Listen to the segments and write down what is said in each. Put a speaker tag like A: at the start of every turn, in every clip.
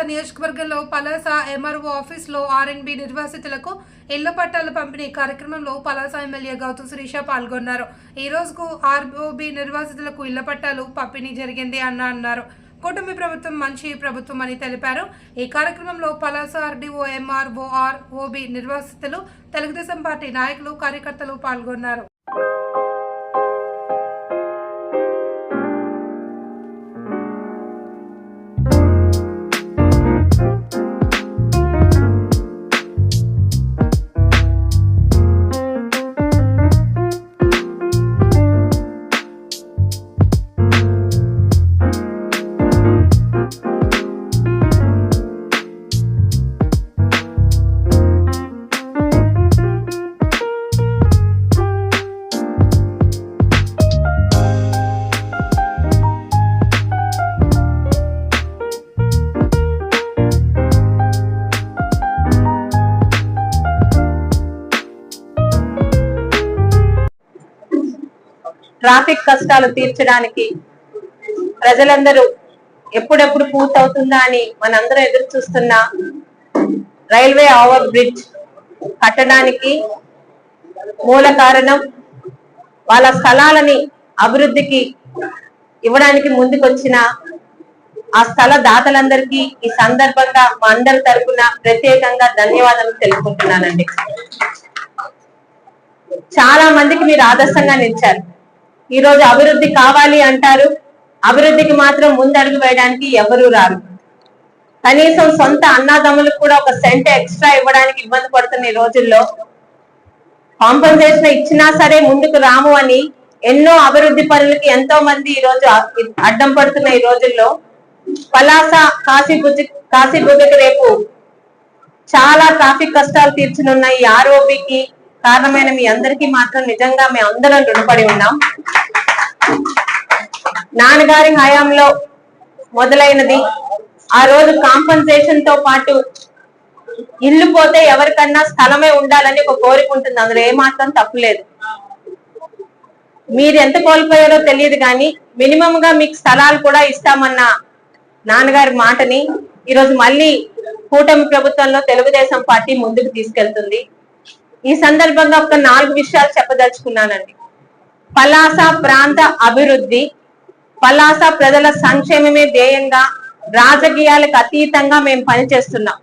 A: నియోజకవర్గంలో పలాస ఎంఆర్ఓ ఆఫీస్లో ఆర్ఎండ్బి నిర్వాసితులకు ఇళ్ల పట్టాల పంపిణీ కార్యక్రమంలో పలాస ఎమ్మెల్యే గౌతు శ్రీష పాల్గొన్నారు. ఈ రోజుకు ఆర్ఓబి నిర్వాసితులకు ఇళ్ల పట్టాలు పంపిణీ జరిగింది అన్నారు. కూటమి ప్రభుత్వం మంచి ప్రభుత్వం అని తెలిపారు. ఈ కార్యక్రమంలో పలాస ఆర్డీఓ ఎంఆర్ఓ ఆర్ఓబి నిర్వాసితులు, తెలుగుదేశం పార్టీ నాయకులు, కార్యకర్తలు పాల్గొన్నారు.
B: ట్రాఫిక్ కష్టాలు తీర్చడానికి ప్రజలందరూ ఎప్పుడెప్పుడు పూర్తవుతుందా అని మనందరం ఎదురు చూస్తున్న రైల్వే ఓవర్ బ్రిడ్జ్ కట్టడానికి మూల కారణం వాళ్ళ స్థలాలని అభివృద్ధికి ఇవ్వడానికి ముందుకొచ్చిన ఆ స్థల దాతలందరికీ ఈ సందర్భంగా మా అందరి తరఫున ప్రత్యేకంగా ధన్యవాదాలు తెలుపుకుంటున్నానండి. చాలా మందికి మీరు ఆదర్శంగా నిలిచారు. ఈ రోజు అభివృద్ధి కావాలి అంటారు, అభివృద్ధికి మాత్రం ముందడుగు వేయడానికి ఎవరూ రారు. కనీసం సొంత అన్నాదమ్ములకు కూడా ఒక సెంట్ ఎక్స్ట్రా ఇవ్వడానికి ఇబ్బంది పడుతున్న ఈ రోజుల్లో కాంపన్సేషన్ ఇచ్చినా సరే ముందుకు రాము అని ఎన్నో అభివృద్ధి పనులకి ఎంతో మంది ఈ రోజు అడ్డం పడుతున్న ఈ రోజుల్లో పలాస కాశీబుగ్గకి రేపు చాలా ట్రాఫిక్ కష్టాలు తీర్చనున్న ఈ ఆర్ఓబికి కారణమైన మీ అందరికీ మాత్రం నిజంగా మేము అందరం రుణపడి ఉన్నాం. నాన్నగారి హయాంలో మొదలైనది. ఆ రోజు కాంపన్సేషన్ తో పాటు ఇల్లు పోతే ఎవరికన్నా స్థలమే ఉండాలని ఒక కోరిక ఉంటుంది. అందులో ఏమాత్రం తప్పులేదు. మీరు ఎంత కోల్పోయారో తెలియదు కానీ మినిమం గా మీకు స్థలాలు కూడా ఇస్తామన్న నాన్నగారి మాటని ఈరోజు మళ్ళీ కూటమి ప్రభుత్వంలో తెలుగుదేశం పార్టీ ముందుకు తీసుకెళ్తుంది. ఈ సందర్భంగా ఒక 4 విషయాలు చెప్పదలుచుకున్నానండి. పలాస ప్రాంత అభివృద్ధి, పలాస ప్రజల సంక్షేమమే ధ్యేయంగా రాజకీయాలకు అతీతంగా మేము పనిచేస్తున్నాం.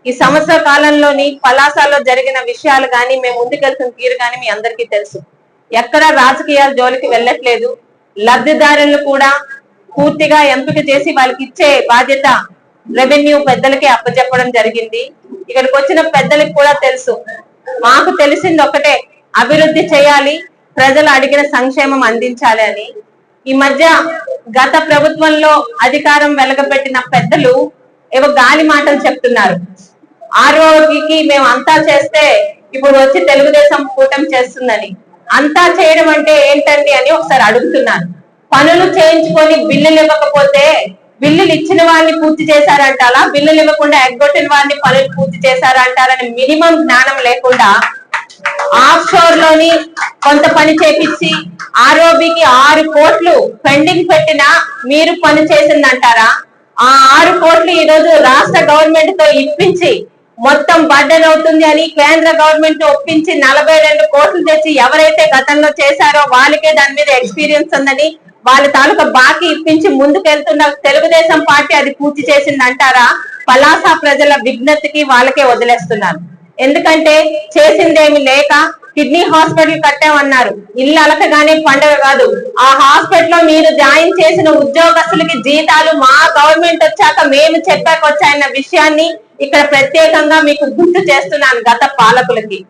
B: ఈ సంవత్సర కాలంలోని పలాసలో జరిగిన విషయాలు కానీ మేము ముందుకెళ్తున్న తీరు కానీ మీ అందరికీ తెలుసు. ఎక్కడ రాజకీయాల జోలికి వెళ్ళట్లేదు. లబ్ధిదారులను కూడా పూర్తిగా ఎంపిక చేసి వాళ్ళకి ఇచ్చే బాధ్యత రెవెన్యూ పెద్దలకి అప్పచెప్పడం జరిగింది. ఇక్కడికి వచ్చిన పెద్దలకు కూడా తెలుసు, మాకు తెలిసింది ఒకటే, అభివృద్ధి చేయాలి, ప్రజలు అడిగిన సంక్షేమం అందించాలి అని. ఈ మధ్య గత ప్రభుత్వంలో అధికారం వెలగబెట్టిన పెద్దలు ఏవో గాలి మాటలు చెప్తున్నారు. ఆర్ఓకి మేము అంతా చేస్తే ఇప్పుడు వచ్చి తెలుగుదేశం కూటమి చేస్తుందని. అంతా చేయడం అంటే ఏంటండి అని ఒకసారి అడుగుతున్నాను. పనులు చేయించుకొని బిల్లులు ఇవ్వకపోతే బిల్లులు ఇచ్చిన వారిని పూర్తి చేశారంటారా, బిల్లులు ఇవ్వకుండా ఎగ్గొట్టిన వారిని పనులు పూర్తి చేశారంటారని మినిమం జ్ఞానం లేకుండా ఆఫ్ షోర్ లోని కొంత పని చేపించి ఆర్ఓబికి 6 కోట్లు పెండింగ్ పెట్టినా మీరు పని చేసిందంటారా? ఆ 6 కోట్లు ఈ రోజు రాష్ట్ర గవర్నమెంట్ తో ఇప్పించి మొత్తం బర్డెన్ అవుతుంది అని కేంద్ర గవర్నమెంట్ ఒప్పించి 42 కోట్లు తెచ్చి ఎవరైతే గతంలో చేశారో వాళ్ళకే దాని మీద ఎక్స్పీరియన్స్ ఉందని వాళ్ళ తాలూకా బాకీ ఇప్పించి ముందుకెళ్తున్న తెలుగుదేశం పార్టీ అది పూర్తి చేసిందంటారా? పలాస ప్రజల విజ్ఞతకి వాళ్ళకే వదిలేస్తున్నారు. ఎందుకంటే చేసిందేమి లేక కిడ్నీ హాస్పిటల్ కట్టామన్నారు. ఇల్లు అలకగానే పండుగ కాదు. ఆ హాస్పిటల్ లో మీరు జాయిన్ చేసిన ఉద్యోగస్తులకి జీతాలు మా గవర్నమెంట్ వచ్చాక మేము చెప్పాక వచ్చాయన్న విషయాన్ని ఇక్కడ ప్రత్యేకంగా మీకు గుర్తు చేస్తున్నాను. గత పాలకులకి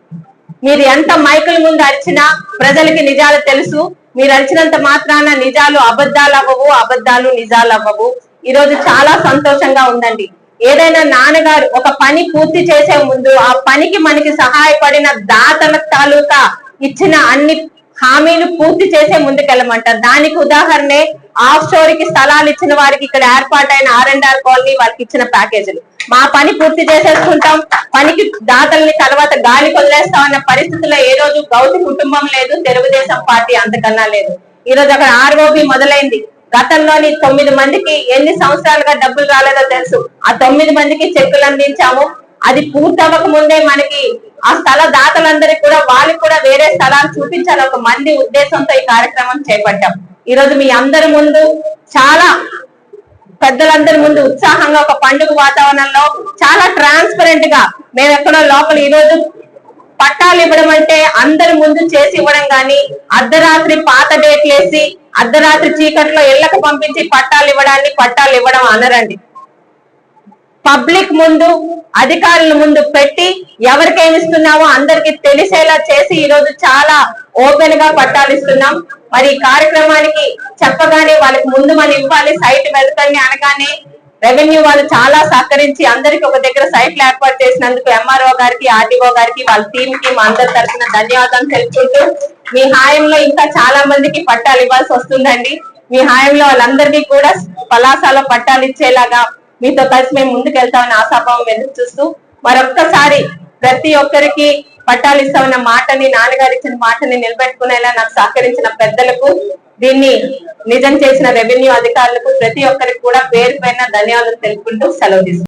B: మీరు ఎంత మైకుల ముందు అరిచినా ప్రజలకి నిజాలు తెలుసు. మీరు అరిచినంత మాత్రాన నిజాలు అబద్ధాలు అవ్వవు, అబద్ధాలు నిజాలు అవ్వవు. ఈ రోజు చాలా సంతోషంగా ఉందండి. ఏదైనా నాన్నగారు ఒక పని పూర్తి చేసే ముందు ఆ పనికి మనకి సహాయపడిన దాతల తాలూకా ఇచ్చిన అన్ని హామీలు పూర్తి చేసే ముందుకెళ్ళమంటారు. దానికి ఉదాహరణే ఆఫ్ స్టోరీకి స్థలాలు ఇచ్చిన వారికి ఇక్కడ ఏర్పాటైన R&R కాలనీ వాళ్ళకి ఇచ్చిన ప్యాకేజీలు. మా పని పూర్తి చేసేసుకుంటాం, పనికి దాతల్ని తర్వాత గాలి వదిలేస్తాం అన్న పరిస్థితుల్లో ఏ రోజు గౌతు కుటుంబం లేదు, తెలుగుదేశం పార్టీ అంతకన్నా లేదు. ఈ రోజు అక్కడ ఆర్ఓబి మొదలైంది. గతంలోని 9 మందికి ఎన్ని సంవత్సరాలుగా డబ్బులు రాలేదో తెలుసు. ఆ 9 మందికి చెక్కులు అందించాము. అది పూర్తవక ముందే మనకి ఆ స్థల దాతలందరికీ కూడా వాళ్ళకి కూడా వేరే స్థలాలు చూపించాలి ఒక మంది ఉద్దేశంతో ఈ కార్యక్రమం చేపట్టాం. ఈ రోజు మీ అందరి ముందు చాలా పెద్దలందరి ముందు ఉత్సాహంగా ఒక పండుగ వాతావరణంలో చాలా ట్రాన్స్పరెంట్ గా మేము ఎక్కడో లోపల ఈ రోజు పట్టాలు ఇవ్వడం అంటే అందరి ముందు చేసి ఇవ్వడం గాని అర్ధరాత్రి పాత డేట్లు వేసి అర్ధరాత్రి చీకట్లో ఇళ్లకు పంపించి పట్టాలు ఇవ్వడం అనరండి. పబ్లిక్ ముందు అధికారుల ముందు పెట్టి ఎవరికేమి ఇస్తున్నామో అందరికి తెలిసేలా చేసి ఈ రోజు చాలా ఓపెన్ గా పట్టాలు ఇస్తున్నాం. మరి ఈ కార్యక్రమానికి చెప్పగానే వాళ్ళకి ముందు మనం ఇవ్వాలి సైట్ వెళ్తాన్ని అనగానే రెవెన్యూ వాళ్ళు చాలా సహకరించి అందరికి ఒక దగ్గర సైట్లు ఏర్పాటు చేసినందుకు ఎంఆర్ఓ గారికి ఆర్డీఓ గారికి వాళ్ళ టీం కి మా అందరి తరఫున ధన్యవాదాలు తెలుపుకుంటూ మీ హాయంలో ఇంకా చాలా మందికి పట్టాలు ఇవ్వాల్సి వస్తుందండి. మీ హాయంలో వాళ్ళందరికీ కూడా పలాసాలో పట్టాలు ఇచ్చేలాగా మీతో కలిసి మేము ముందుకు వెళ్తామని ఆశాభావం ఎదురు చూస్తూ మరొక్కసారి ప్రతి ఒక్కరికి పట్టాలు ఇస్తామన్న మాటని నాన్నగారు ఇచ్చిన మాటని నిలబెట్టుకునేలా నాకు సహకరించిన పెద్దలకు దీన్ని నిజం చేసిన రెవెన్యూ అధికారులకు ప్రతి ఒక్కరికి కూడా పేరు పైన ధన్యవాదాలు తెలుపుకుంటూ సెలవు తీసుకుంటాం.